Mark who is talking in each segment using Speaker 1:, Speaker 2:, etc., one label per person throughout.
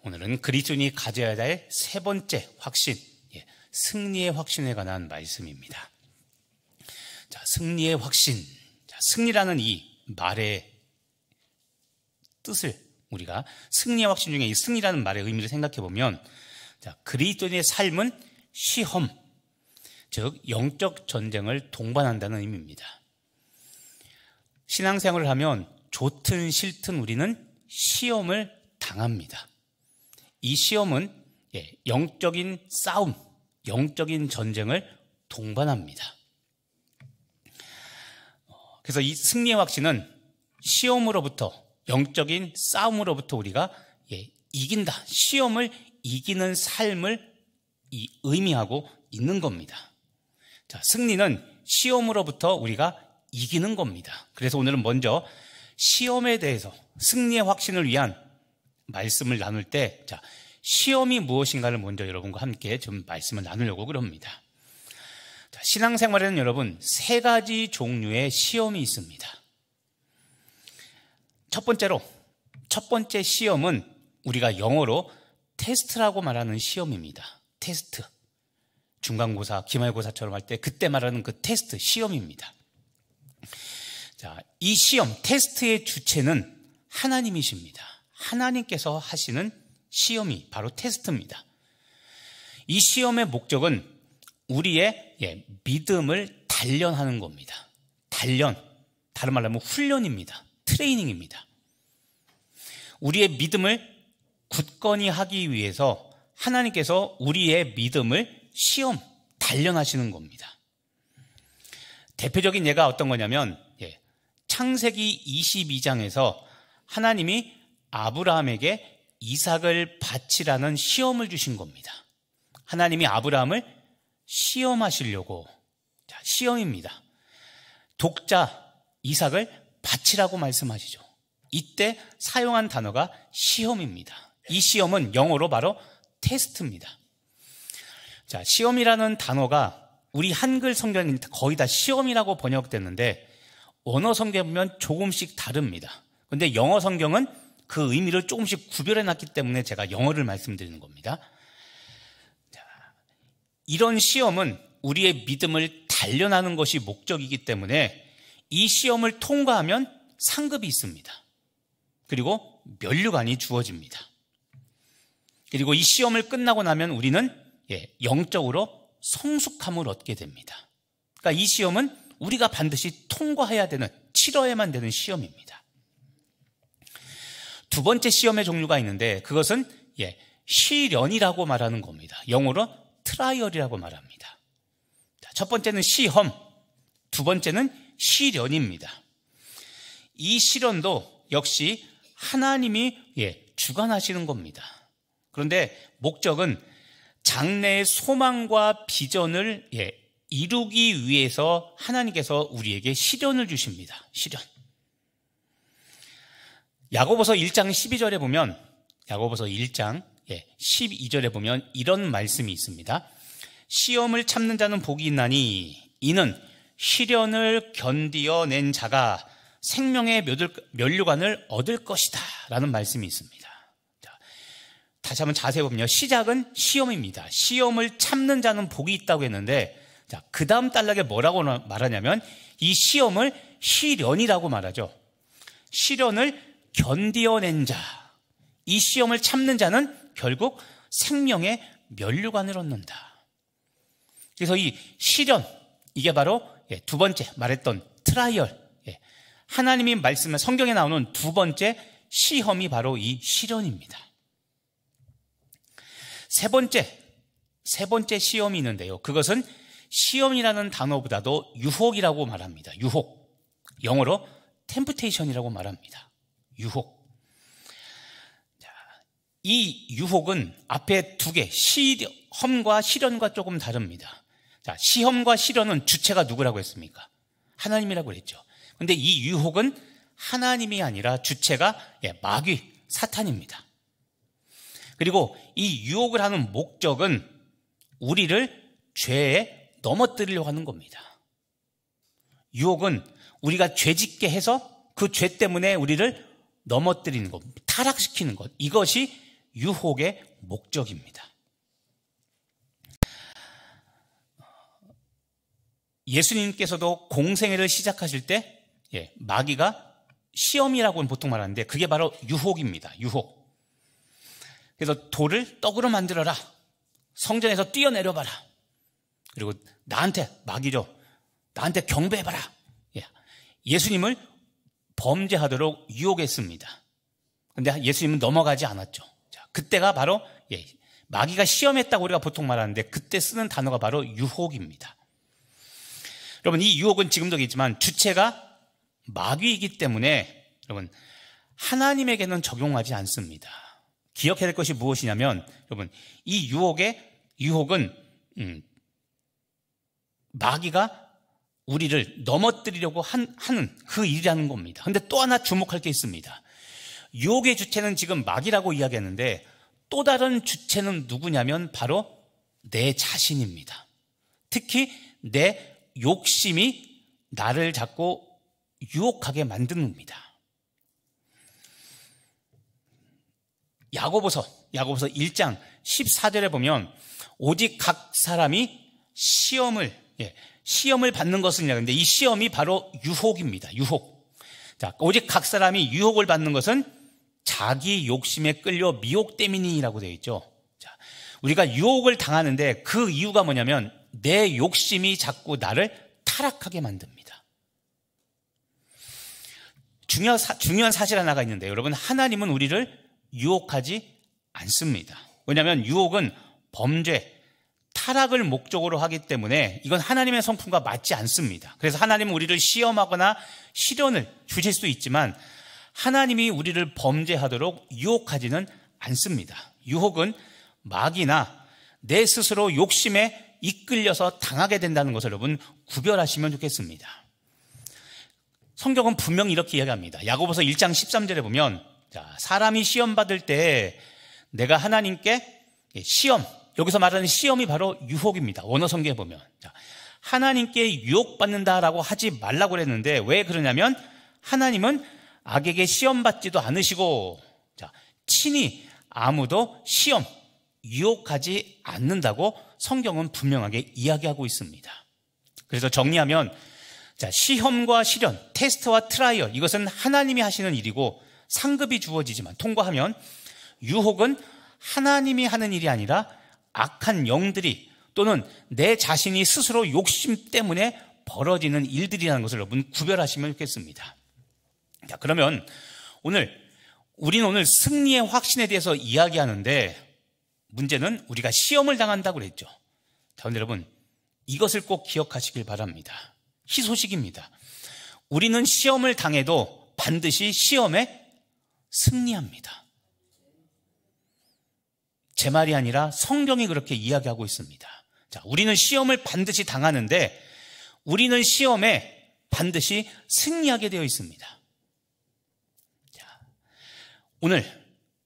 Speaker 1: 오늘은 그리스도인이 가져야 될 세 번째 확신, 승리의 확신에 관한 말씀입니다. 자, 승리의 확신. 자, 승리라는 이 말의 뜻을 우리가 승리의 확신 중에 이 승리라는 말의 의미를 생각해 보면, 자, 그리스도인의 삶은 시험, 즉 영적 전쟁을 동반한다는 의미입니다. 신앙생활을 하면 좋든 싫든 우리는 시험을 당합니다. 이 시험은 영적인 싸움, 영적인 전쟁을 동반합니다. 그래서 이 승리의 확신은 시험으로부터, 영적인 싸움으로부터 우리가 이긴다, 시험을 이기는 삶을 의미하고 있는 겁니다. 자, 승리는 시험으로부터 우리가 이기는 겁니다. 그래서 오늘은 먼저 시험에 대해서 승리의 확신을 위한 말씀을 나눌 때, 자, 시험이 무엇인가를 먼저 여러분과 함께 좀 말씀을 나누려고 그럽니다. 자, 신앙생활에는 여러분 세 가지 종류의 시험이 있습니다. 첫 번째 시험은 우리가 영어로 테스트라고 말하는 시험입니다. 테스트. 중간고사, 기말고사처럼 할 때 그때 말하는 그 테스트, 시험입니다. 자, 이 시험, 테스트의 주체는 하나님이십니다. 하나님께서 하시는 시험이 바로 테스트입니다. 이 시험의 목적은 우리의 믿음을 단련하는 겁니다. 단련, 다른 말로 하면 훈련입니다. 트레이닝입니다. 우리의 믿음을 굳건히 하기 위해서 하나님께서 우리의 믿음을 시험, 단련하시는 겁니다. 대표적인 예가 어떤 거냐면 창세기 22장에서 하나님이 아브라함에게 이삭을 바치라는 시험을 주신 겁니다. 하나님이 아브라함을 시험하시려고, 자, 시험입니다. 독자 이삭을 바치라고 말씀하시죠. 이때 사용한 단어가 시험입니다. 이 시험은 영어로 바로 테스트입니다. 자, 시험이라는 단어가 우리 한글 성경에 거의 다 시험이라고 번역됐는데 언어 성경에 보면 조금씩 다릅니다. 그런데 영어 성경은 그 의미를 조금씩 구별해 놨기 때문에 제가 영어를 말씀드리는 겁니다. 자, 이런 시험은 우리의 믿음을 단련하는 것이 목적이기 때문에 이 시험을 통과하면 상급이 있습니다. 그리고 면류관이 주어집니다. 그리고 이 시험을 끝나고 나면 우리는 영적으로 성숙함을 얻게 됩니다. 그러니까 이 시험은 우리가 반드시 통과해야 되는, 치러야만 되는 시험입니다. 두 번째 시험의 종류가 있는데 그것은 시련이라고 말하는 겁니다. 영어로 트라이얼이라고 말합니다. 첫 번째는 시험, 두 번째는 시련입니다. 이 시련도 역시 하나님이 주관하시는 겁니다. 그런데 목적은 장래의 소망과 비전을 이루기 위해서 하나님께서 우리에게 시련을 주십니다. 시련. 야고보서 1장 12절에 보면, 야고보서 1장 12절에 보면 이런 말씀이 있습니다. 시험을 참는 자는 복이 있나니 이는 시련을 견디어낸 자가 생명의 면류관을 얻을 것이다 라는 말씀이 있습니다. 자, 다시 한번 자세히 보면요, 시작은 시험입니다. 시험을 참는 자는 복이 있다고 했는데, 자, 그 다음 단락에 뭐라고 말하냐면 이 시험을 시련이라고 말하죠. 시련을 견디어낸 자, 이 시험을 참는 자는 결국 생명의 면류관을 얻는다. 그래서 이 시련, 이게 바로 두 번째 말했던 트라이얼, 하나님이 말씀한 성경에 나오는 두 번째 시험이 바로 이 시련입니다. 세 번째 시험이 있는데요, 그것은 시험이라는 단어보다도 유혹이라고 말합니다. 유혹, 영어로 템프테이션이라고 말합니다. 유혹. 자, 이 유혹은 앞에 두 개, 시험과 시련과 조금 다릅니다. 자, 시험과 시련은 주체가 누구라고 했습니까? 하나님이라고 그랬죠. 그런데 이 유혹은 하나님이 아니라 주체가 마귀, 사탄입니다. 그리고 이 유혹을 하는 목적은 우리를 죄에 넘어뜨리려고 하는 겁니다. 유혹은 우리가 죄짓게 해서 그 죄 때문에 우리를 넘어뜨리는 것, 타락시키는 것, 이것이 유혹의 목적입니다. 예수님께서도 공생애를 시작하실 때 마귀가 시험이라고는 보통 말하는데 그게 바로 유혹입니다. 유혹. 그래서 돌을 떡으로 만들어라. 성전에서 뛰어내려봐라. 그리고 나한테, 마귀죠, 나한테 경배해봐라. 예수님을 범죄하도록 유혹했습니다. 그런데 예수님은 넘어가지 않았죠. 자, 그때가 바로 마귀가 시험했다고 우리가 보통 말하는데 그때 쓰는 단어가 바로 유혹입니다. 여러분, 이 유혹은 지금도 있지만 주체가 마귀이기 때문에 여러분 하나님에게는 적용하지 않습니다. 기억해야 될 것이 무엇이냐면 여러분, 이 유혹은 마귀가 우리를 넘어뜨리려고 하는 그 일이라는 겁니다. 그런데 또 하나 주목할 게 있습니다. 유혹의 주체는 지금 마귀라고 이야기했는데 또 다른 주체는 누구냐면 바로 내 자신입니다. 특히 내 욕심이 나를 자꾸 유혹하게 만드는 겁니다. 야고보서 1장 14절에 보면 오직 각 사람이 시험을 받는 것을 이야기하는데 이 시험이 바로 유혹입니다. 유혹. 자, 오직 각 사람이 유혹을 받는 것은 자기 욕심에 끌려 미혹 때문이라고 되어 있죠. 자, 우리가 유혹을 당하는데 그 이유가 뭐냐면 내 욕심이 자꾸 나를 타락하게 만듭니다. 중요한 사실 하나가 있는데 여러분, 하나님은 우리를 유혹하지 않습니다. 왜냐하면 유혹은 범죄, 타락을 목적으로 하기 때문에 이건 하나님의 성품과 맞지 않습니다. 그래서 하나님은 우리를 시험하거나 시련을 주실 수 있지만 하나님이 우리를 범죄하도록 유혹하지는 않습니다. 유혹은 마귀나 내 스스로 욕심에 이끌려서 당하게 된다는 것을 여러분 구별하시면 좋겠습니다. 성경은 분명히 이렇게 이야기합니다. 야고보서 1장 13절에 보면 사람이 시험 받을 때 내가 하나님께 시험, 여기서 말하는 시험이 바로 유혹입니다. 원어 성경에 보면 하나님께 유혹받는다라고 하지 말라고 그랬는데 왜 그러냐면 하나님은 악에게 시험받지도 않으시고 친히 아무도 시험, 유혹하지 않는다고 성경은 분명하게 이야기하고 있습니다. 그래서 정리하면 시험과 시련, 테스트와 트라이얼, 이것은 하나님이 하시는 일이고 상급이 주어지지만 통과하면 유혹은 하나님이 하는 일이 아니라 악한 영들이 또는 내 자신이 스스로 욕심 때문에 벌어지는 일들이라는 것을 여러분 구별하시면 좋겠습니다. 자, 그러면 우리는 오늘 승리의 확신에 대해서 이야기하는데 문제는 우리가 시험을 당한다고 그랬죠. 자, 근데 여러분 이것을 꼭 기억하시길 바랍니다. 희소식입니다. 우리는 시험을 당해도 반드시 시험에 승리합니다. 제 말이 아니라 성경이 그렇게 이야기하고 있습니다. 자, 우리는 시험을 반드시 당하는데 우리는 시험에 반드시 승리하게 되어 있습니다. 자, 오늘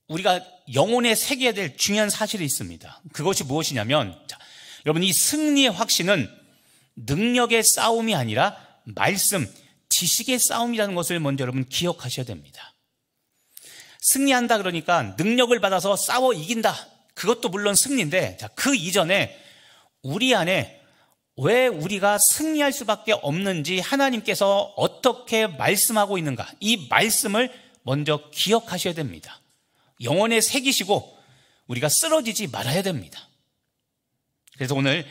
Speaker 1: 우리가 영혼에 새겨야 될 중요한 사실이 있습니다. 그것이 무엇이냐면 여러분, 이 승리의 확신은 능력의 싸움이 아니라 말씀, 지식의 싸움이라는 것을 먼저 여러분 기억하셔야 됩니다. 승리한다 그러니까 능력을 받아서 싸워 이긴다, 그것도 물론 승리인데 그 이전에 우리 안에 왜 우리가 승리할 수밖에 없는지 하나님께서 어떻게 말씀하고 있는가, 이 말씀을 먼저 기억하셔야 됩니다. 영혼에 새기시고 우리가 쓰러지지 말아야 됩니다. 그래서 오늘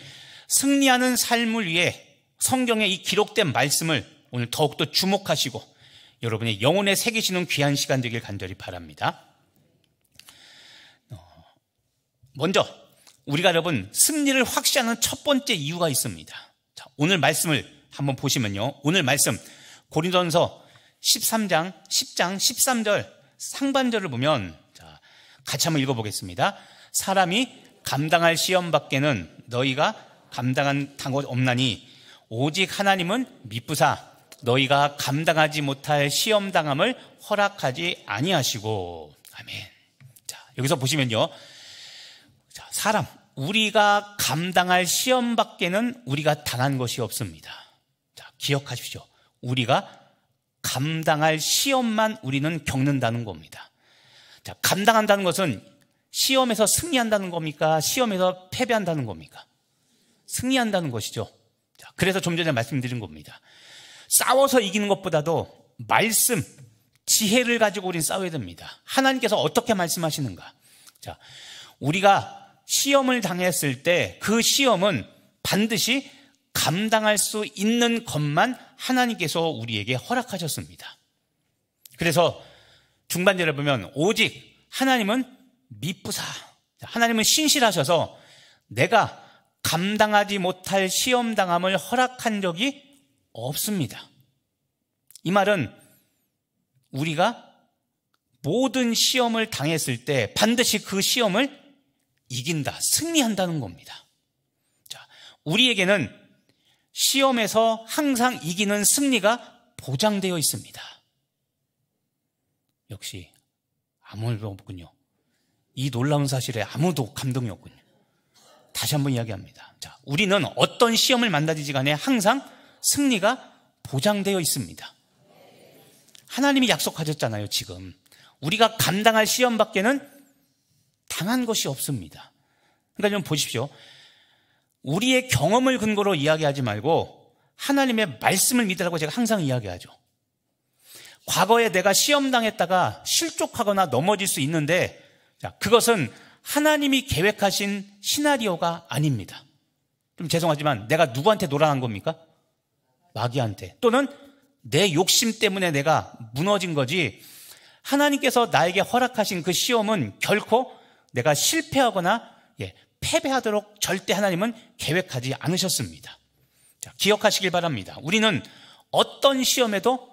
Speaker 1: 승리하는 삶을 위해 성경에 이 기록된 말씀을 오늘 더욱더 주목하시고 여러분의 영혼에 새기시는 귀한 시간 되길 간절히 바랍니다. 먼저 우리가 여러분 승리를 확신하는 첫 번째 이유가 있습니다. 자, 오늘 말씀을 한번 보시면요, 오늘 말씀 고린도전서 13장 10장 13절 상반절을 보면 같이 한번 읽어보겠습니다. 사람이 감당할 시험 밖에는 너희가 감당한 것 없나니 오직 하나님은 미쁘사 너희가 감당하지 못할 시험 당함을 허락하지 아니하시고. 아멘. 자, 여기서 보시면요, 사람, 우리가 감당할 시험 밖에는 우리가 당한 것이 없습니다. 자, 기억하십시오. 우리가 감당할 시험만 우리는 겪는다는 겁니다. 자, 감당한다는 것은 시험에서 승리한다는 겁니까? 시험에서 패배한다는 겁니까? 승리한다는 것이죠. 자, 그래서 좀 전에 말씀드린 겁니다. 싸워서 이기는 것보다도 말씀, 지혜를 가지고 우리는 싸워야 됩니다. 하나님께서 어떻게 말씀하시는가? 자, 우리가 시험을 당했을 때 그 시험은 반드시 감당할 수 있는 것만 하나님께서 우리에게 허락하셨습니다. 그래서 중반절에 보면 오직 하나님은 미쁘사, 하나님은 신실하셔서 내가 감당하지 못할 시험당함을 허락한 적이 없습니다. 이 말은 우리가 모든 시험을 당했을 때 반드시 그 시험을 이긴다, 승리한다는 겁니다. 자, 우리에게는 시험에서 항상 이기는 승리가 보장되어 있습니다. 역시 아무 일 없군요. 이 놀라운 사실에 아무도 감동이 없군요. 다시 한번 이야기합니다. 자, 우리는 어떤 시험을 만나든지 간에 항상 승리가 보장되어 있습니다. 하나님이 약속하셨잖아요. 지금 우리가 감당할 시험밖에는 당한 것이 없습니다. 그러니까 좀 보십시오. 우리의 경험을 근거로 이야기하지 말고 하나님의 말씀을 믿으라고 제가 항상 이야기하죠. 과거에 내가 시험당했다가 실족하거나 넘어질 수 있는데, 자, 그것은 하나님이 계획하신 시나리오가 아닙니다. 좀 죄송하지만 내가 누구한테 놀아난 겁니까? 마귀한테. 또는 내 욕심 때문에 내가 무너진 거지, 하나님께서 나에게 허락하신 그 시험은 결코 내가 실패하거나 패배하도록 절대 하나님은 계획하지 않으셨습니다. 자, 기억하시길 바랍니다. 우리는 어떤 시험에도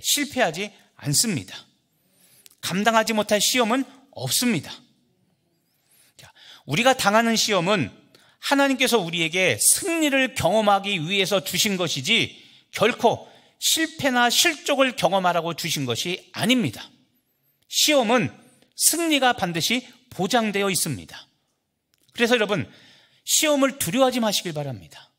Speaker 1: 실패하지 않습니다. 감당하지 못할 시험은 없습니다. 자, 우리가 당하는 시험은 하나님께서 우리에게 승리를 경험하기 위해서 주신 것이지 결코 실패나 실족을 경험하라고 주신 것이 아닙니다. 시험은 승리가 반드시 보장되어 있습니다. 그래서 여러분, 시험을 두려워하지 마시길 바랍니다.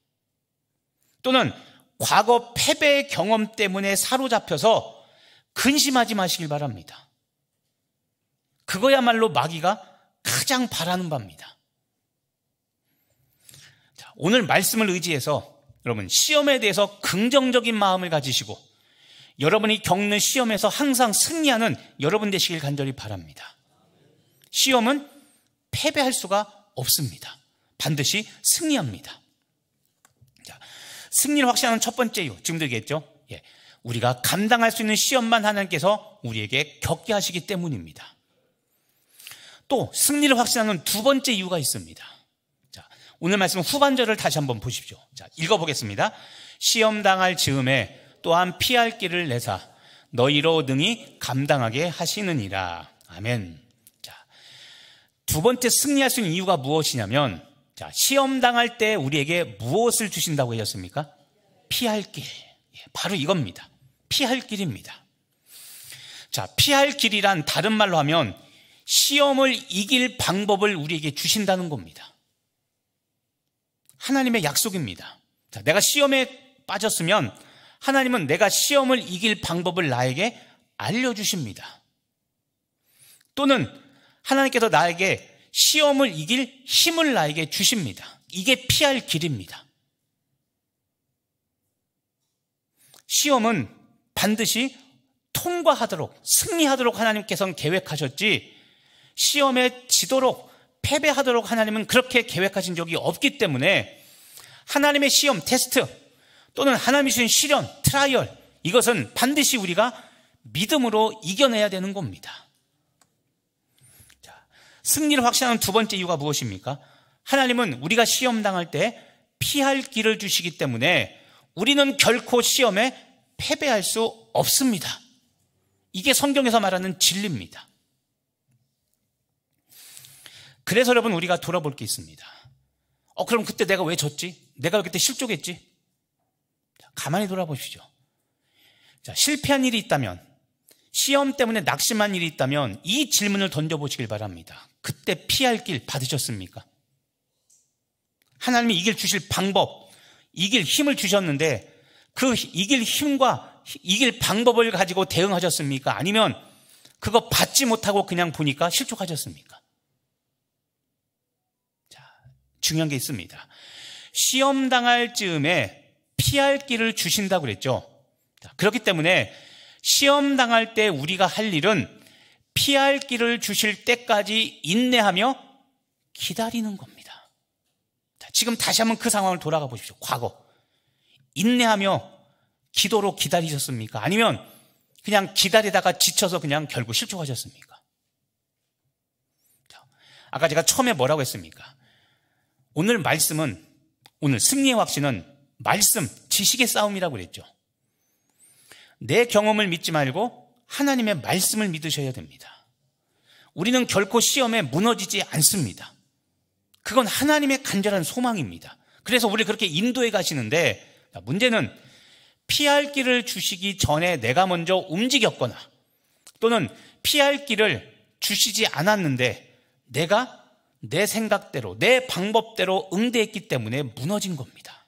Speaker 1: 또는 과거 패배의 경험 때문에 사로잡혀서 근심하지 마시길 바랍니다. 그거야말로 마귀가 가장 바라는 바입니다. 자, 오늘 말씀을 의지해서 여러분, 시험에 대해서 긍정적인 마음을 가지시고 여러분이 겪는 시험에서 항상 승리하는 여러분 되시길 간절히 바랍니다. 시험은 패배할 수가 없습니다. 반드시 승리합니다. 자, 승리를 확신하는 첫 번째 이유, 지금도 얘기했죠. 우리가 감당할 수 있는 시험만 하나님께서 우리에게 겪게 하시기 때문입니다. 또 승리를 확신하는 두 번째 이유가 있습니다. 자, 오늘 말씀 후반절을 다시 한번 보십시오. 자, 읽어보겠습니다. 시험 당할 즈음에 또한 피할 길을 내사 너희로 능히 감당하게 하시느니라. 아멘. 두 번째 승리할 수 있는 이유가 무엇이냐면, 자, 시험 당할 때 우리에게 무엇을 주신다고 하셨습니까? 피할 길. 바로 이겁니다. 피할 길입니다. 자, 피할 길이란 다른 말로 하면 시험을 이길 방법을 우리에게 주신다는 겁니다. 하나님의 약속입니다. 자, 내가 시험에 빠졌으면 하나님은 내가 시험을 이길 방법을 나에게 알려주십니다. 또는 하나님께서 나에게 시험을 이길 힘을 나에게 주십니다. 이게 피할 길입니다. 시험은 반드시 통과하도록, 승리하도록 하나님께서는 계획하셨지, 시험에 지도록, 패배하도록 하나님은 그렇게 계획하신 적이 없기 때문에 하나님의 시험, 테스트, 또는 하나님이 주신 시련, 트라이얼, 이것은 반드시 우리가 믿음으로 이겨내야 되는 겁니다. 승리를 확신하는 두 번째 이유가 무엇입니까? 하나님은 우리가 시험 당할 때 피할 길을 주시기 때문에 우리는 결코 시험에 패배할 수 없습니다. 이게 성경에서 말하는 진리입니다. 그래서 여러분, 우리가 돌아볼 게 있습니다. 그럼 그때 내가 왜 졌지? 내가 왜 그때 실족했지? 가만히 돌아보시죠. 자, 실패한 일이 있다면, 시험 때문에 낙심한 일이 있다면 이 질문을 던져보시길 바랍니다. 그때 피할 길 받으셨습니까? 하나님이 이길 주실 방법, 이길 힘을 주셨는데 그 이길 힘과 이길 방법을 가지고 대응하셨습니까? 아니면 그거 받지 못하고 그냥 보니까 실족하셨습니까? 중요한 게 있습니다. 시험 당할 즈음에 피할 길을 주신다고 그랬죠. 그렇기 때문에 시험 당할 때 우리가 할 일은 피할 길을 주실 때까지 인내하며 기다리는 겁니다. 지금 다시 한번 그 상황을 돌아가 보십시오. 과거. 인내하며 기도로 기다리셨습니까? 아니면 그냥 기다리다가 지쳐서 그냥 결국 실족하셨습니까? 아까 제가 처음에 뭐라고 했습니까? 오늘 말씀은, 오늘 승리의 확신은 말씀, 지식의 싸움이라고 그랬죠. 내 경험을 믿지 말고 하나님의 말씀을 믿으셔야 됩니다. 우리는 결코 시험에 무너지지 않습니다. 그건 하나님의 간절한 소망입니다. 그래서 우리를 그렇게 인도해 가시는데, 문제는 피할 길을 주시기 전에 내가 먼저 움직였거나 또는 피할 길을 주시지 않았는데 내가 내 생각대로, 내 방법대로 응대했기 때문에 무너진 겁니다.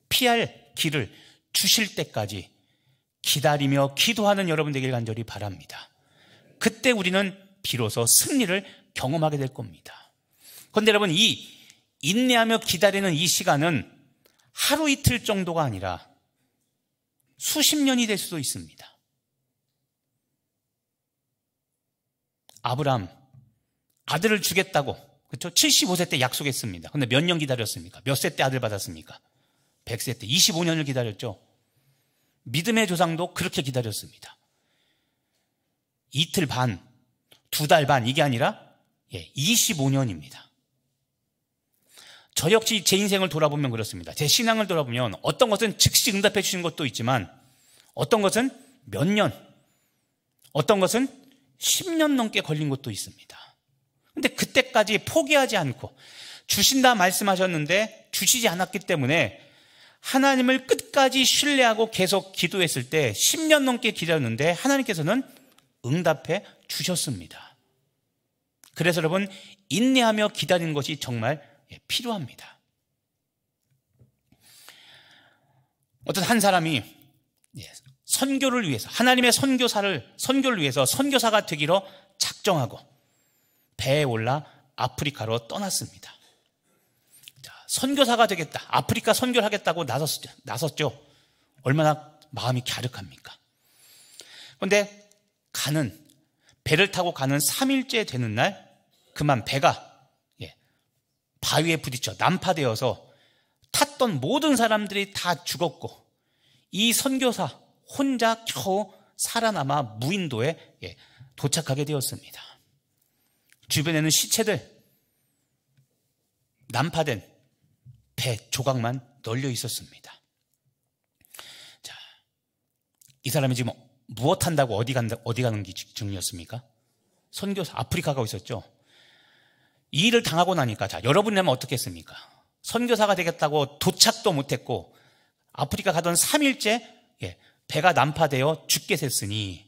Speaker 1: 피할 길을 주실 때까지 기다리며 기도하는 여러분 되길 간절히 바랍니다. 그때 우리는 비로소 승리를 경험하게 될 겁니다. 그런데 여러분, 이 인내하며 기다리는 이 시간은 하루 이틀 정도가 아니라 수십 년이 될 수도 있습니다. 아브라함 아들을 주겠다고, 그렇죠? 75세 때 약속했습니다. 그런데 몇 년 기다렸습니까? 몇 세 때 아들 받았습니까? 100세 때 25년을 기다렸죠. 믿음의 조상도 그렇게 기다렸습니다. 이틀 반, 두 달 반, 이게 아니라 25년입니다. 저 역시 제 인생을 돌아보면 그렇습니다. 제 신앙을 돌아보면 어떤 것은 즉시 응답해 주신 것도 있지만 어떤 것은 몇 년, 어떤 것은 10년 넘게 걸린 것도 있습니다. 근데 그때까지 포기하지 않고 주신다 말씀하셨는데 주시지 않았기 때문에 하나님을 끝까지 신뢰하고 계속 기도했을 때 10년 넘게 기다렸는데 하나님께서는 응답해 주셨습니다. 그래서 여러분, 인내하며 기다리는 것이 정말 필요합니다. 어떤 한 사람이 선교를 위해서, 하나님의 선교를 위해서 선교사가 되기로 작정하고 배에 올라 아프리카로 떠났습니다. 선교사가 되겠다, 아프리카 선교를 하겠다고 나섰죠. 얼마나 마음이 갸륵합니까? 그런데 배를 타고 가는 3일째 되는 날 그만 배가 바위에 부딪혀 난파되어서 탔던 모든 사람들이 다 죽었고 이 선교사 혼자 겨우 살아남아 무인도에 도착하게 되었습니다. 주변에는 시체들, 난파된 배 조각만 널려 있었습니다. 자, 이 사람이 지금 무엇 한다고 어디 가는 중이었습니까? 선교사, 아프리카 가고 있었죠. 이 일을 당하고 나니까, 자, 여러분이라면 어떻겠습니까? 선교사가 되겠다고 도착도 못했고 아프리카 가던 3일째 배가 난파되어 죽게 됐으니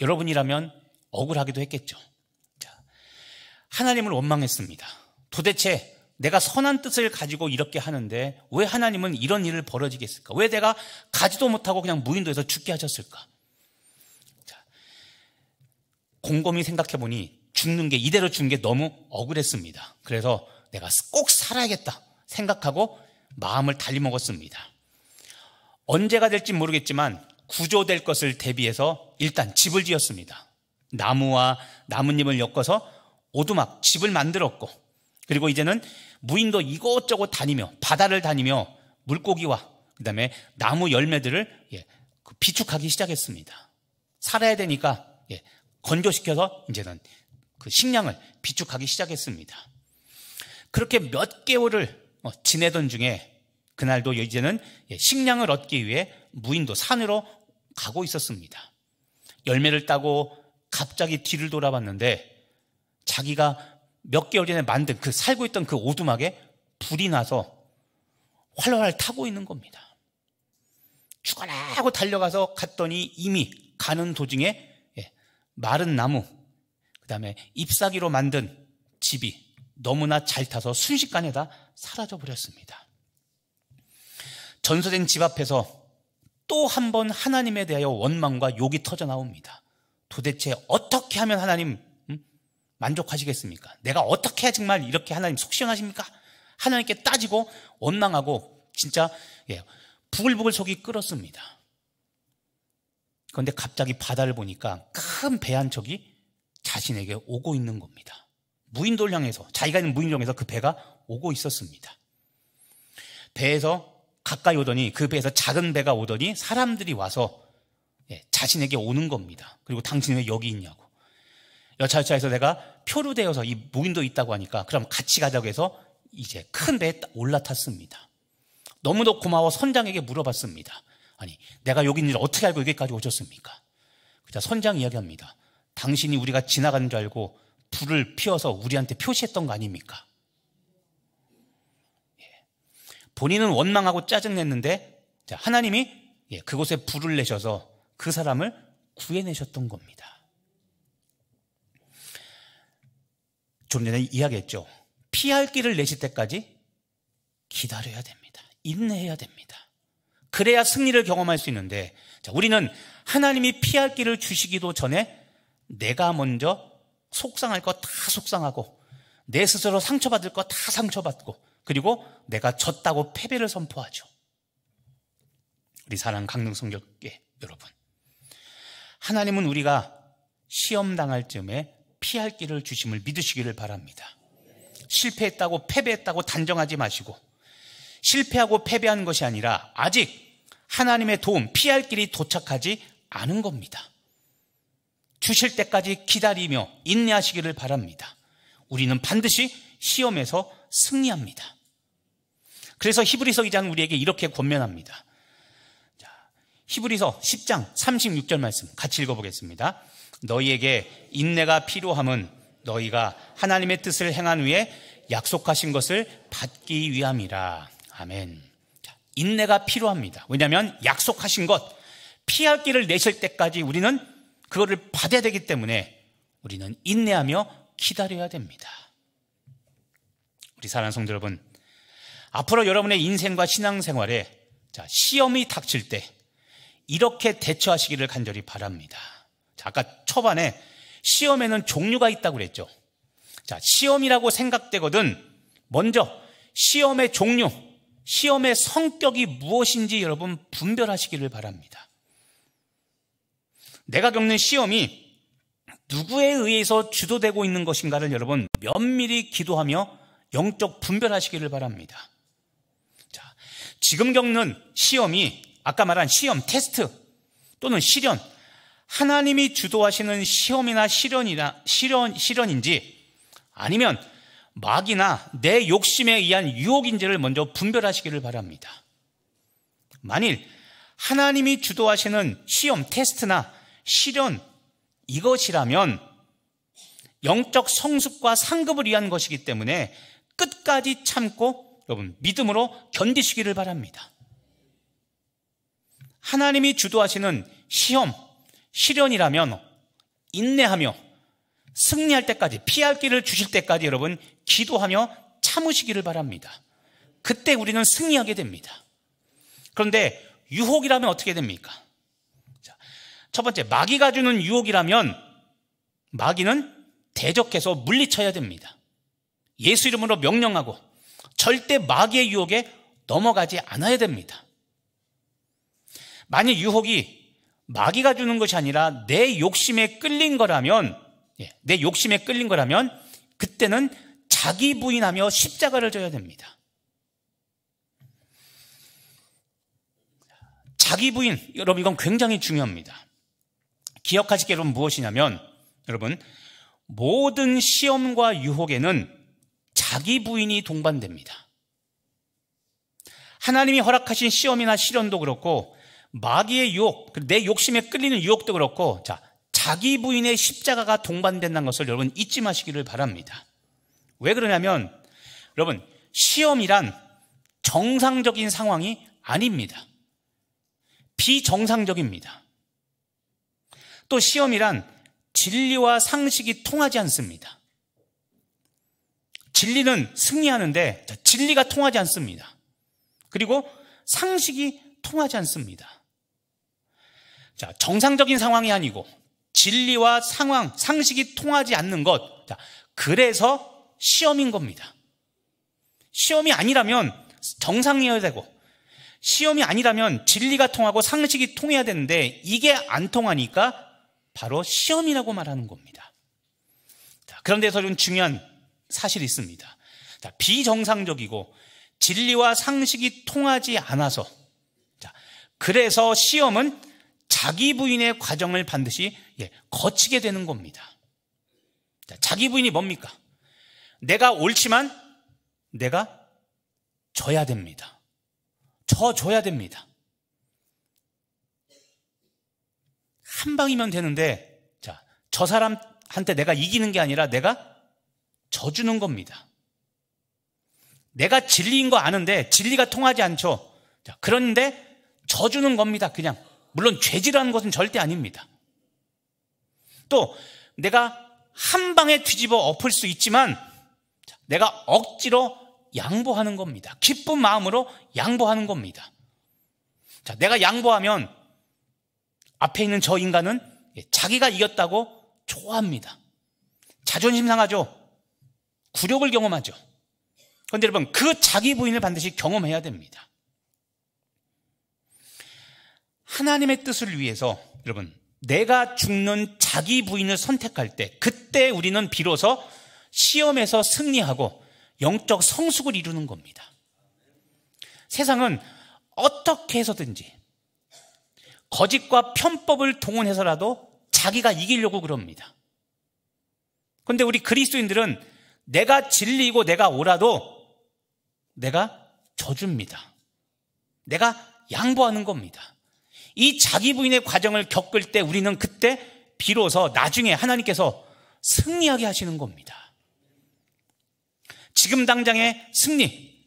Speaker 1: 여러분이라면 억울하기도 했겠죠. 자, 하나님을 원망했습니다. 도대체 내가 선한 뜻을 가지고 이렇게 하는데 왜 하나님은 이런 일을 벌어지게 했을까? 왜 내가 가지도 못하고 그냥 무인도에서 죽게 하셨을까? 자, 곰곰이 생각해보니 죽는 게, 이대로 죽는 게 너무 억울했습니다. 그래서 내가 꼭 살아야겠다 생각하고 마음을 달리먹었습니다. 언제가 될지 모르겠지만 구조될 것을 대비해서 일단 집을 지었습니다. 나무와 나뭇잎을 엮어서 오두막, 집을 만들었고, 그리고 이제는 무인도 이곳저곳 다니며 바다를 다니며 물고기와 그다음에 나무 열매들을 비축하기 시작했습니다. 살아야 되니까 건조시켜서 이제는 그 식량을 비축하기 시작했습니다. 그렇게 몇 개월을 지내던 중에 그날도 이제는 식량을 얻기 위해 무인도 산으로 가고 있었습니다. 열매를 따고 갑자기 뒤를 돌아봤는데 자기가 몇 개월 전에 만든 살고 있던 그 오두막에 불이 나서 활활 타고 있는 겁니다. 죽어라 하고 달려가서 갔더니 이미 가는 도중에 마른 나무, 그 다음에 잎사귀로 만든 집이 너무나 잘 타서 순식간에 다 사라져 버렸습니다. 전소된 집 앞에서 또 한 번 하나님에 대하여 원망과 욕이 터져 나옵니다. 도대체 어떻게 하면 하나님 만족하시겠습니까? 내가 어떻게 해야 정말 이렇게 하나님 속 시원하십니까? 하나님께 따지고 원망하고 진짜 부글부글 속이 끓었습니다. 그런데 갑자기 바다를 보니까 큰 배 한 척이 자신에게 오고 있는 겁니다. 무인도를 향해서, 자기가 있는 무인도를 향해서 그 배가 오고 있었습니다. 배에서 가까이 오더니, 그 배에서 작은 배가 오더니 사람들이 와서 자신에게 오는 겁니다. 그리고 당신은 왜 여기 있냐고. 여차여차해서 내가 표로 되어서 이 무인도에 있다고 하니까 그럼 같이 가자고 해서 이제 큰 배에 올라탔습니다. 너무도 고마워 선장에게 물어봤습니다. 아니, 내가 여기 있는 줄 어떻게 알고 여기까지 오셨습니까? 그자 선장 이야기합니다. 당신이 우리가 지나가는 줄 알고 불을 피워서 우리한테 표시했던 거 아닙니까? 본인은 원망하고 짜증냈는데 하나님이 그곳에 불을 내셔서 그 사람을 구해내셨던 겁니다. 좀 전에 이야기했죠. 피할 길을 내실 때까지 기다려야 됩니다. 인내해야 됩니다. 그래야 승리를 경험할 수 있는데, 우리는 하나님이 피할 길을 주시기도 전에 내가 먼저 속상할 거 다 속상하고 내 스스로 상처받을 거 다 상처받고 그리고 내가 졌다고 패배를 선포하죠. 우리 사랑하는 강릉성결교회 여러분, 하나님은 우리가 시험 당할 즈음에 피할 길을 주심을 믿으시기를 바랍니다. 실패했다고 패배했다고 단정하지 마시고, 실패하고 패배한 것이 아니라 아직 하나님의 도움, 피할 길이 도착하지 않은 겁니다. 주실 때까지 기다리며 인내하시기를 바랍니다. 우리는 반드시 시험에서 승리합니다. 그래서 히브리서 기자는 우리에게 이렇게 권면합니다. 히브리서 10장 36절 말씀 같이 읽어보겠습니다. 너희에게 인내가 필요함은 너희가 하나님의 뜻을 행한 후에 약속하신 것을 받기 위함이라. 아멘. 인내가 필요합니다. 왜냐하면 약속하신 것, 피할 길을 내실 때까지 우리는 그거를 받아야 되기 때문에 우리는 인내하며 기다려야 됩니다. 우리 사랑하는 성도 여러분, 앞으로 여러분의 인생과 신앙생활에 시험이 닥칠 때 이렇게 대처하시기를 간절히 바랍니다. 아까 초반에 시험에는 종류가 있다고 그랬죠. 시험이라고 생각되거든 먼저 시험의 종류, 시험의 성격이 무엇인지 여러분 분별하시기를 바랍니다. 내가 겪는 시험이 누구에 의해서 주도되고 있는 것인가를 여러분 면밀히 기도하며 영적 분별하시기를 바랍니다. 지금 겪는 시험이 아까 말한 시험, 테스트 또는 시련, 하나님이 주도하시는 시험이나 시련인지 아니면 마귀나 내 욕심에 의한 유혹인지를 먼저 분별하시기를 바랍니다. 만일 하나님이 주도하시는 시험, 테스트나 시련 이것이라면 영적 성숙과 상급을 위한 것이기 때문에 끝까지 참고 여러분 믿음으로 견디시기를 바랍니다. 하나님이 주도하시는 시험, 시련이라면 인내하며 승리할 때까지, 피할 길을 주실 때까지 여러분 기도하며 참으시기를 바랍니다. 그때 우리는 승리하게 됩니다. 그런데 유혹이라면 어떻게 됩니까? 첫 번째, 마귀가 주는 유혹이라면 마귀는 대적해서 물리쳐야 됩니다. 예수 이름으로 명령하고 절대 마귀의 유혹에 넘어가지 않아야 됩니다. 만약 유혹이 마귀가 주는 것이 아니라 내 욕심에 끌린 거라면, 그때는 자기 부인하며 십자가를 져야 됩니다. 자기 부인, 여러분 이건 굉장히 중요합니다. 기억하실 게 여러분 무엇이냐면, 여러분 모든 시험과 유혹에는 자기 부인이 동반됩니다. 하나님이 허락하신 시험이나 시련도 그렇고 마귀의 유혹, 내 욕심에 끌리는 유혹도 그렇고 자기 부인의 십자가가 동반된다는 것을 여러분 잊지 마시기를 바랍니다. 왜 그러냐면 여러분 시험이란 정상적인 상황이 아닙니다. 비정상적입니다. 또 시험이란 진리와 상식이 통하지 않습니다. 진리는 승리하는데 진리가 통하지 않습니다. 그리고 상식이 통하지 않습니다. 정상적인 상황이 아니고 진리와 상황, 상식이 통하지 않는 것. 자, 그래서 시험인 겁니다. 시험이 아니라면 정상이어야 되고, 시험이 아니라면 진리가 통하고 상식이 통해야 되는데 이게 안 통하니까 바로 시험이라고 말하는 겁니다. 자, 그런데 좀 중요한 사실이 있습니다. 자, 비정상적이고 진리와 상식이 통하지 않아서, 자, 그래서 시험은 자기 부인의 과정을 반드시 거치게 되는 겁니다. 자, 자기 부인이 뭡니까? 내가 옳지만 내가 져야 됩니다. 져줘야 됩니다. 한 방이면 되는데, 자, 저 사람한테 내가 이기는 게 아니라 내가 져주는 겁니다. 내가 진리인 거 아는데 진리가 통하지 않죠. 자, 그런데 져주는 겁니다. 그냥. 물론 죄질하는 것은 절대 아닙니다. 또 내가 한 방에 뒤집어 엎을 수 있지만 내가 억지로 양보하는 겁니다. 기쁜 마음으로 양보하는 겁니다. 자, 내가 양보하면 앞에 있는 저 인간은 자기가 이겼다고 좋아합니다. 자존심 상하죠. 굴욕을 경험하죠. 그런데 여러분, 그 자기 부인을 반드시 경험해야 됩니다. 하나님의 뜻을 위해서 여러분, 내가 죽는 자기 부인을 선택할 때, 그때 우리는 비로소 시험에서 승리하고 영적 성숙을 이루는 겁니다. 세상은 어떻게 해서든지 거짓과 편법을 동원해서라도 자기가 이기려고 그럽니다. 그런데 우리 그리스도인들은 내가 진리이고 내가 옳아도 내가 져줍니다. 내가 양보하는 겁니다. 이 자기 부인의 과정을 겪을 때 우리는 그때 비로소 나중에 하나님께서 승리하게 하시는 겁니다. 지금 당장의 승리,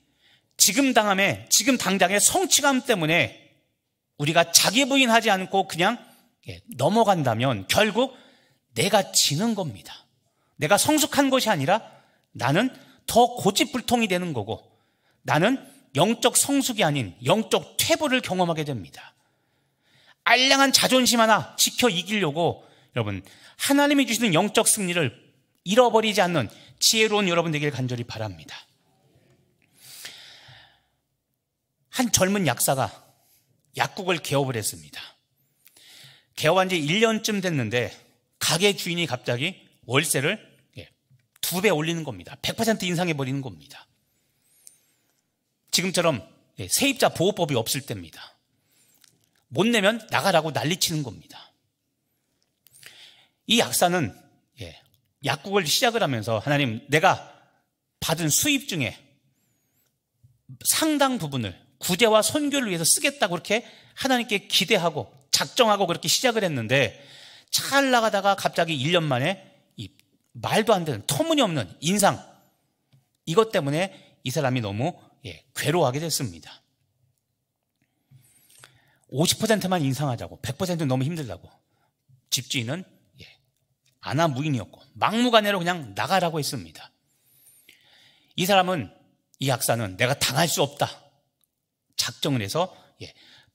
Speaker 1: 지금 당장의 성취감 때문에 우리가 자기 부인하지 않고 그냥 넘어간다면 결국 내가 지는 겁니다. 내가 성숙한 것이 아니라 나는 더 고집불통이 되는 거고, 나는 영적 성숙이 아닌 영적 퇴보를 경험하게 됩니다. 알량한 자존심 하나 지켜 이기려고 여러분, 하나님이 주시는 영적 승리를 잃어버리지 않는 지혜로운 여러분 되길 간절히 바랍니다. 한 젊은 약사가 약국을 개업을 했습니다. 개업한 지 1년쯤 됐는데 가게 주인이 갑자기 월세를 2배 올리는 겁니다. 100% 인상해버리는 겁니다. 지금처럼 세입자 보호법이 없을 때입니다. 못 내면 나가라고 난리치는 겁니다. 이 약사는 약국을 시작을 하면서 하나님, 내가 받은 수입 중에 상당 부분을 구제와 선교를 위해서 쓰겠다고 그렇게 하나님께 기대하고 작정하고 그렇게 시작을 했는데, 잘 나가다가 갑자기 1년 만에 이 말도 안 되는 터무니없는 인상, 이것 때문에 이 사람이 너무 괴로워하게 됐습니다. 50%만 인상하자고, 100%는 너무 힘들다고. 집주인은 아나무인이었고 막무가내로 그냥 나가라고 했습니다. 이 사람은, 이 약사는 내가 당할 수 없다 작정을 해서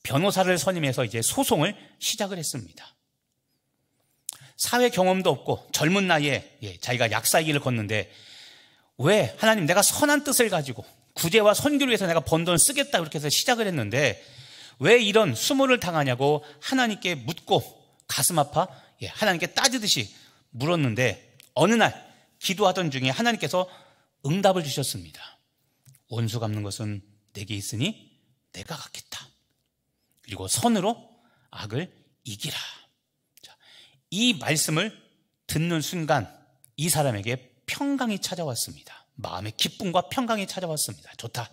Speaker 1: 변호사를 선임해서 이제 소송을 시작을 했습니다. 사회 경험도 없고 젊은 나이에 자기가 약사의 길을 걷는데, 왜 하나님, 내가 선한 뜻을 가지고 구제와 선교를 위해서 내가 번 돈을 쓰겠다 그렇게 해서 시작을 했는데 왜 이런 수모를 당하냐고 하나님께 묻고 가슴 아파 하나님께 따지듯이 물었는데, 어느 날 기도하던 중에 하나님께서 응답을 주셨습니다. 원수 갚는 것은 내게 있으니 내가 갚겠다. 그리고 선으로 악을 이기라. 자, 이 말씀을 듣는 순간 이 사람에게 평강이 찾아왔습니다. 마음의 기쁨과 평강이 찾아왔습니다. 좋다.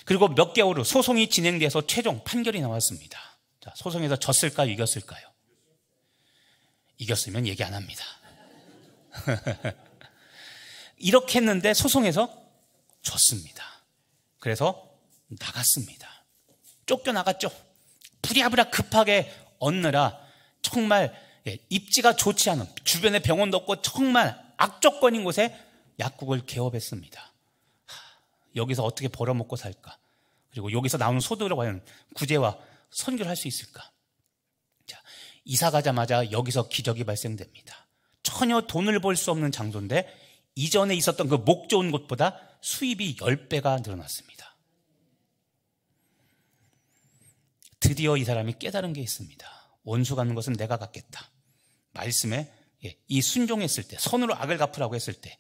Speaker 1: 그리고 몇 개월 후 소송이 진행돼서 최종 판결이 나왔습니다. 자, 소송에서 졌을까요? 이겼을까요? 이겼으면 얘기 안 합니다. 이렇게 했는데 소송에서 졌습니다. 그래서 나갔습니다. 쫓겨나갔죠. 부랴부랴 급하게 얻느라 정말 입지가 좋지 않은, 주변에 병원도 없고 정말 악조건인 곳에 약국을 개업했습니다. 여기서 어떻게 벌어먹고 살까? 그리고 여기서 나오는 소득으로 과연 구제와 선교를 할 수 있을까? 자, 이사 가자마자 여기서 기적이 발생됩니다. 전혀 돈을 벌 수 없는 장소인데 이전에 있었던 그 목 좋은 곳보다 수입이 10배가 늘어났습니다. 드디어 이 사람이 깨달은 게 있습니다. 원수 갚는 것은 내가 갚겠다. 말씀에 이 순종했을 때, 선으로 악을 갚으라고 했을 때,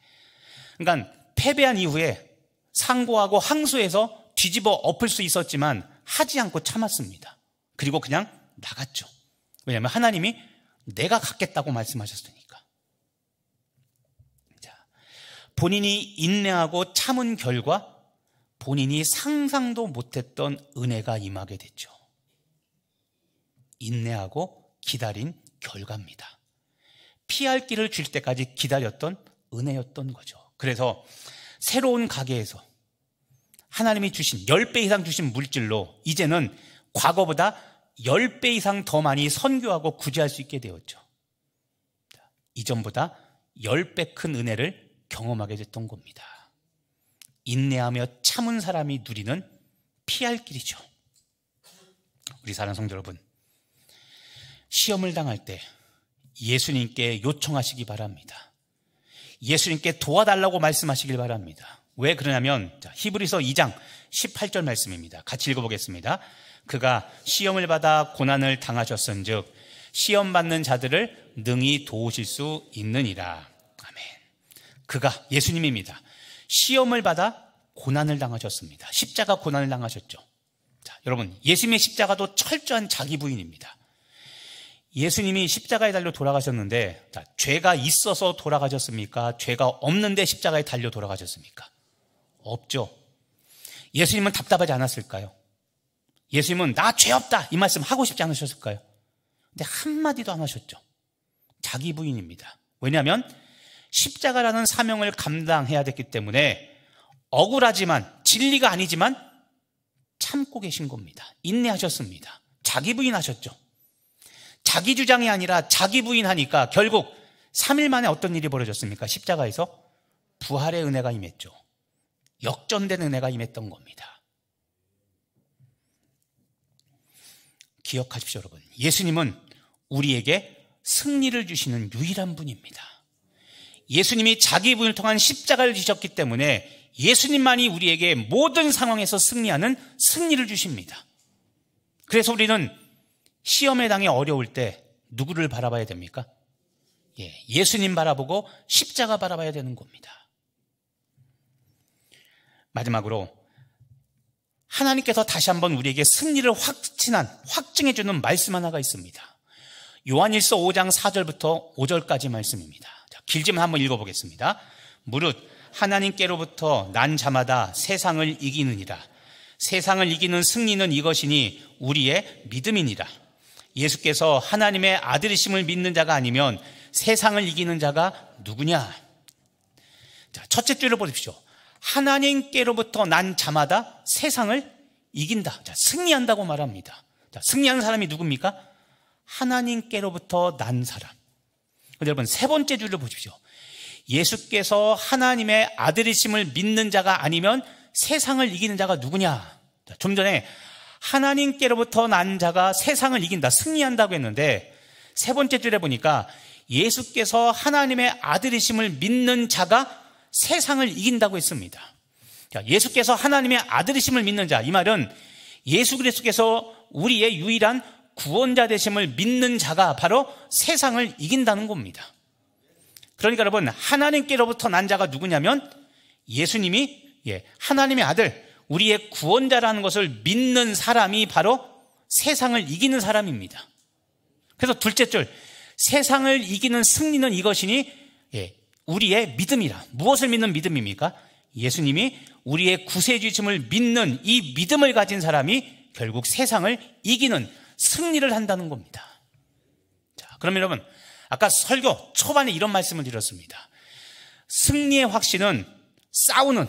Speaker 1: 그러니까 패배한 이후에 상고하고 항소해서 뒤집어 엎을 수 있었지만 하지 않고 참았습니다. 그리고 그냥 나갔죠. 왜냐하면 하나님이 내가 갚겠다고 말씀하셨으니까. 자, 본인이 인내하고 참은 결과 본인이 상상도 못했던 은혜가 임하게 됐죠. 인내하고 기다린 결과입니다. 피할 길을 줄 때까지 기다렸던 은혜였던 거죠. 그래서 새로운 가게에서 하나님이 주신 10배 이상 주신 물질로 이제는 과거보다 10배 이상 더 많이 선교하고 구제할 수 있게 되었죠. 이전보다 10배 큰 은혜를 경험하게 됐던 겁니다. 인내하며 참은 사람이 누리는 피할 길이죠. 우리 사랑하는 성도 여러분, 시험을 당할 때 예수님께 요청하시기 바랍니다. 예수님께 도와달라고 말씀하시길 바랍니다. 왜 그러냐면 히브리서 2장 18절 말씀입니다. 같이 읽어보겠습니다. 그가 시험을 받아 고난을 당하셨은즉 시험 받는 자들을 능히 도우실 수 있느니라. 아멘. 그가 예수님입니다. 시험을 받아 고난을 당하셨습니다. 십자가 고난을 당하셨죠. 자, 여러분, 예수님의 십자가도 철저한 자기 부인입니다. 예수님이 십자가에 달려 돌아가셨는데, 자, 죄가 있어서 돌아가셨습니까? 죄가 없는데 십자가에 달려 돌아가셨습니까? 없죠. 예수님은 답답하지 않았을까요? 예수님은 나 죄 없다 이 말씀 하고 싶지 않으셨을까요? 근데 한마디도 안 하셨죠. 자기 부인입니다. 왜냐하면 십자가라는 사명을 감당해야 됐기 때문에 억울하지만 진리가 아니지만 참고 계신 겁니다. 인내하셨습니다. 자기 부인하셨죠. 자기 주장이 아니라 자기 부인하니까 결국 3일 만에 어떤 일이 벌어졌습니까? 십자가에서 부활의 은혜가 임했죠. 역전된 은혜가 임했던 겁니다. 기억하십시오, 여러분. 예수님은 우리에게 승리를 주시는 유일한 분입니다. 예수님이 자기 부인을 통한 십자가를 지셨기 때문에 예수님만이 우리에게 모든 상황에서 승리하는 승리를 주십니다. 그래서 우리는 시험의 당에 어려울 때 누구를 바라봐야 됩니까? 예수님 바라보고 십자가 바라봐야 되는 겁니다. 마지막으로 하나님께서 다시 한번 우리에게 승리를 확증해주는 말씀 하나가 있습니다. 요한일서 5장 4절부터 5절까지 말씀입니다. 자, 길지만 한번 읽어보겠습니다. 무릇 하나님께로부터 난 자마다 세상을 이기느니라. 세상을 이기는 승리는 이것이니 우리의 믿음이니라. 예수께서 하나님의 아들이심을 믿는 자가 아니면 세상을 이기는 자가 누구냐? 자, 첫째 줄을 보십시오. 하나님께로부터 난 자마다 세상을 이긴다. 자, 승리한다고 말합니다. 자, 승리하는 사람이 누굽니까? 하나님께로부터 난 사람. 여러분, 세 번째 줄을 보십시오. 예수께서 하나님의 아들이심을 믿는 자가 아니면 세상을 이기는 자가 누구냐? 자, 좀 전에 하나님께로부터 난 자가 세상을 이긴다, 승리한다고 했는데 세 번째 줄에 보니까 예수께서 하나님의 아들이심을 믿는 자가 세상을 이긴다고 했습니다. 자, 예수께서 하나님의 아들이심을 믿는 자, 이 말은 예수 그리스도께서 우리의 유일한 구원자 되심을 믿는 자가 바로 세상을 이긴다는 겁니다. 그러니까 여러분, 하나님께로부터 난 자가 누구냐면 예수님이 하나님의 아들, 우리의 구원자라는 것을 믿는 사람이 바로 세상을 이기는 사람입니다. 그래서 둘째 줄, 세상을 이기는 승리는 이것이니 우리의 믿음이라. 무엇을 믿는 믿음입니까? 예수님이 우리의 구세주심을 믿는 이 믿음을 가진 사람이 결국 세상을 이기는 승리를 한다는 겁니다. 자, 그러면 여러분, 아까 설교 초반에 이런 말씀을 드렸습니다. 승리의 확신은 싸우는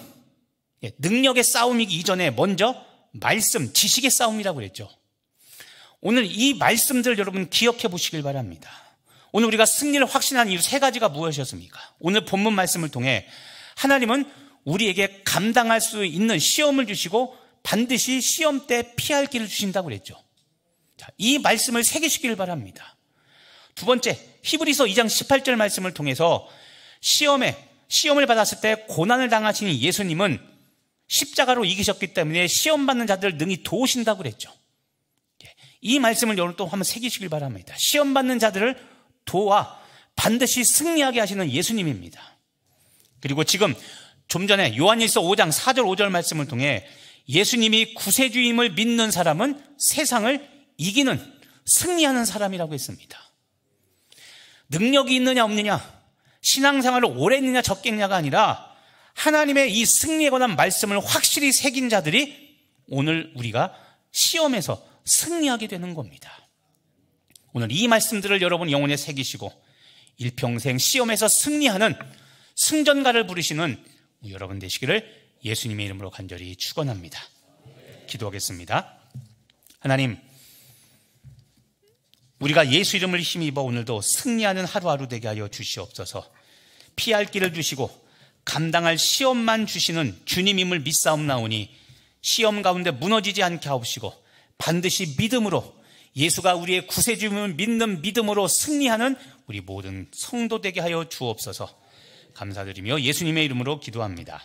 Speaker 1: 능력의 싸움이기 이전에 먼저 말씀, 지식의 싸움이라고 그랬죠. 오늘 이 말씀들 여러분 기억해 보시길 바랍니다. 오늘 우리가 승리를 확신한 이유 세 가지가 무엇이었습니까? 오늘 본문 말씀을 통해 하나님은 우리에게 감당할 수 있는 시험을 주시고 반드시 시험 때 피할 길을 주신다고 그랬죠. 자, 이 말씀을 새기시길 바랍니다. 두 번째, 히브리서 2장 18절 말씀을 통해서 시험을 받았을 때 고난을 당하신 예수님은 십자가로 이기셨기 때문에 시험받는 자들을 능히 도우신다고 그랬죠. 이 말씀을 여러분 또 한번 새기시길 바랍니다. 시험받는 자들을 도와 반드시 승리하게 하시는 예수님입니다. 그리고 지금 좀 전에 요한일서 5장 4절 5절 말씀을 통해 예수님이 구세주임을 믿는 사람은 세상을 이기는, 승리하는 사람이라고 했습니다. 능력이 있느냐 없느냐, 신앙생활을 오래 했느냐 적게 했느냐가 아니라 하나님의 이 승리에 관한 말씀을 확실히 새긴 자들이 오늘 우리가 시험에서 승리하게 되는 겁니다. 오늘 이 말씀들을 여러분 영혼에 새기시고 일평생 시험에서 승리하는 승전가를 부르시는 여러분 되시기를 예수님의 이름으로 간절히 축원합니다. 기도하겠습니다. 하나님, 우리가 예수 이름을 힘입어 오늘도 승리하는 하루하루 되게 하여 주시옵소서. 피할 길을 주시고 감당할 시험만 주시는 주님임을 믿사옵나오니 시험 가운데 무너지지 않게 하옵시고 반드시 믿음으로, 예수가 우리의 구세주임을 믿는 믿음으로 승리하는 우리 모든 성도 되게 하여 주옵소서. 감사드리며 예수님의 이름으로 기도합니다.